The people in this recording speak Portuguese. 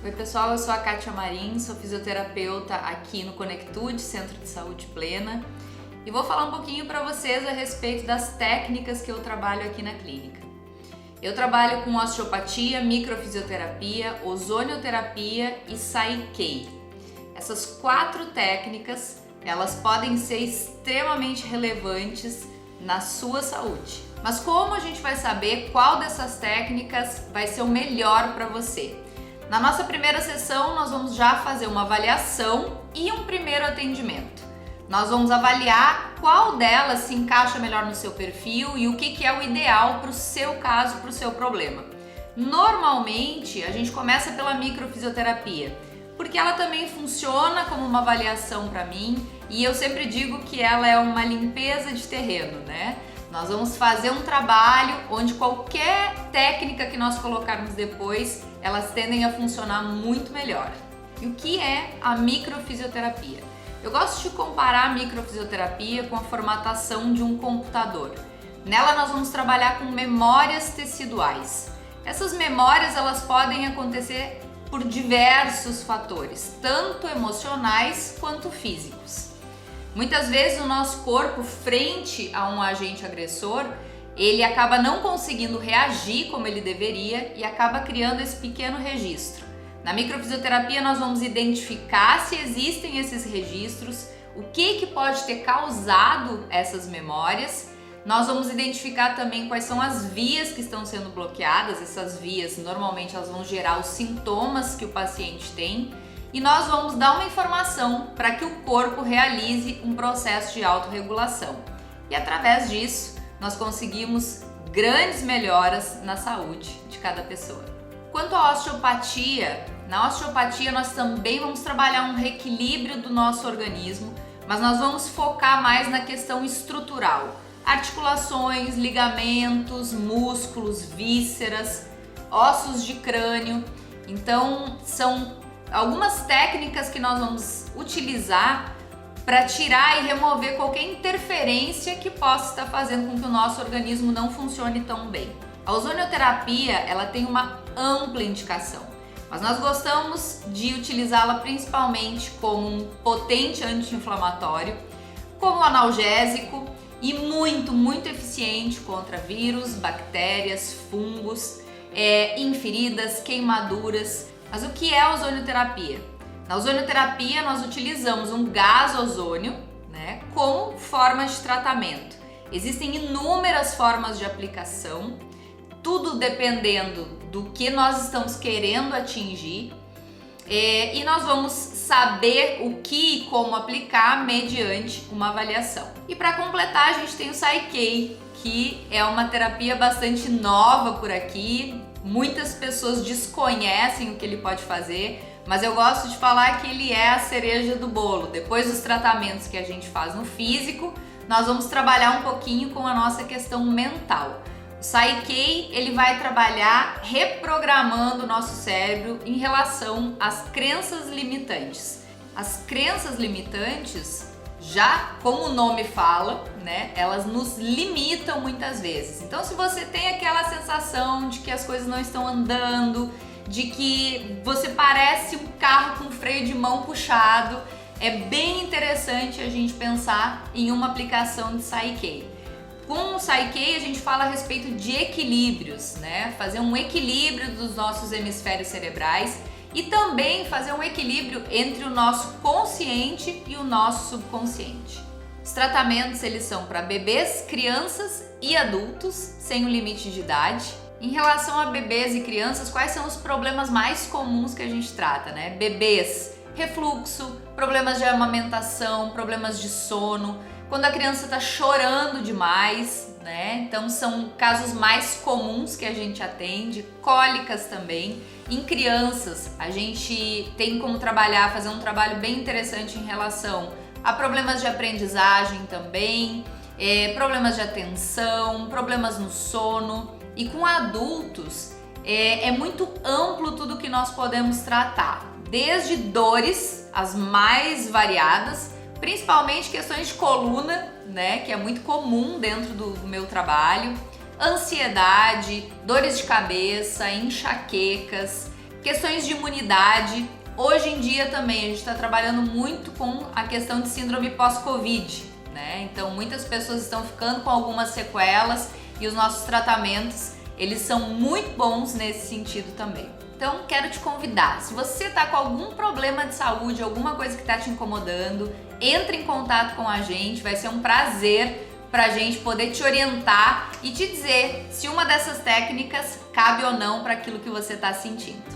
Oi pessoal, eu sou a Kátia Marim, sou fisioterapeuta aqui no Conectude, Centro de Saúde Plena, e vou falar um pouquinho para vocês a respeito das técnicas que eu trabalho aqui na clínica. Eu trabalho com osteopatia, microfisioterapia, ozonioterapia e Saikei. Essas 4 técnicas, elas podem ser extremamente relevantes na sua saúde. Mas como a gente vai saber qual dessas técnicas vai ser o melhor para você? Na nossa primeira sessão, nós vamos já fazer uma avaliação e um primeiro atendimento. Nós vamos avaliar qual delas se encaixa melhor no seu perfil e o que é o ideal para o seu caso, para o seu problema. Normalmente, a gente começa pela microfisioterapia, porque ela também funciona como uma avaliação para mim e eu sempre digo que ela é uma limpeza de terreno, né? Nós vamos fazer um trabalho onde qualquer técnica que nós colocarmos depois, elas tendem a funcionar muito melhor. E o que é a microfisioterapia? Eu gosto de comparar a microfisioterapia com a formatação de um computador. Nela nós vamos trabalhar com memórias teciduais. Essas memórias elas podem acontecer por diversos fatores, tanto emocionais quanto físicos. Muitas vezes o nosso corpo, frente a um agente agressor, ele acaba não conseguindo reagir como ele deveria e acaba criando esse pequeno registro. Na microfisioterapia nós vamos identificar se existem esses registros, o que pode ter causado essas memórias. Nós vamos identificar também quais são as vias que estão sendo bloqueadas. Essas vias normalmente elas vão gerar os sintomas que o paciente tem. E nós vamos dar uma informação para que o corpo realize um processo de autorregulação. E através disso, nós conseguimos grandes melhoras na saúde de cada pessoa. Quanto à osteopatia, na osteopatia nós também vamos trabalhar um reequilíbrio do nosso organismo, mas nós vamos focar mais na questão estrutural. Articulações, ligamentos, músculos, vísceras, ossos de crânio. Então, são algumas técnicas que nós vamos utilizar para tirar e remover qualquer interferência que possa estar fazendo com que o nosso organismo não funcione tão bem. A ozonioterapia, ela tem uma ampla indicação, mas nós gostamos de utilizá-la principalmente como um potente anti-inflamatório, como analgésico e muito eficiente contra vírus, bactérias, fungos, em feridas, queimaduras. Mas o que é a ozonioterapia? Na ozonioterapia nós utilizamos um gás ozônio, né, como forma de tratamento. Existem inúmeras formas de aplicação, tudo dependendo do que nós estamos querendo atingir, e nós vamos saber o que e como aplicar mediante uma avaliação. E para completar, a gente tem o Saikei, que é uma terapia bastante nova por aqui. Muitas pessoas desconhecem o que ele pode fazer, mas eu gosto de falar que ele é a cereja do bolo. Depois dos tratamentos que a gente faz no físico, nós vamos trabalhar um pouquinho com a nossa questão mental. O Saikei, ele vai trabalhar reprogramando o nosso cérebro em relação às crenças limitantes. As crenças limitantes, já como o nome fala, né, elas nos limitam muitas vezes. Então, se você tem aquela sensação de que as coisas não estão andando, de que você parece um carro com freio de mão puxado, é bem interessante a gente pensar em uma aplicação de Saikei. Com o Saikei a gente fala a respeito de equilíbrios, né? Fazer um equilíbrio dos nossos hemisférios cerebrais e também fazer um equilíbrio entre o nosso consciente e o nosso subconsciente. Os tratamentos eles são para bebês, crianças e adultos, sem um limite de idade. Em relação a bebês e crianças, quais são os problemas mais comuns que a gente trata, né? Bebês, refluxo, problemas de amamentação, problemas de sono, quando a criança está chorando demais, né? Então são casos mais comuns que a gente atende, cólicas também. Em crianças, a gente tem como fazer um trabalho bem interessante em relação a problemas de aprendizagem também, problemas de atenção, problemas no sono. E com adultos, é muito amplo tudo que nós podemos tratar, desde dores, as mais variadas, principalmente questões de coluna, né, que é muito comum dentro do meu trabalho, ansiedade, dores de cabeça, enxaquecas, Questões de imunidade. Hoje em dia também a gente está trabalhando muito com a questão de síndrome pós-Covid, né? Então muitas pessoas estão ficando com algumas sequelas e os nossos tratamentos, eles são muito bons nesse sentido também. Então quero te convidar, se você está com algum problema de saúde, alguma coisa que está te incomodando, entre em contato com a gente, vai ser um prazer para a gente poder te orientar e te dizer se uma dessas técnicas cabe ou não para aquilo que você está sentindo.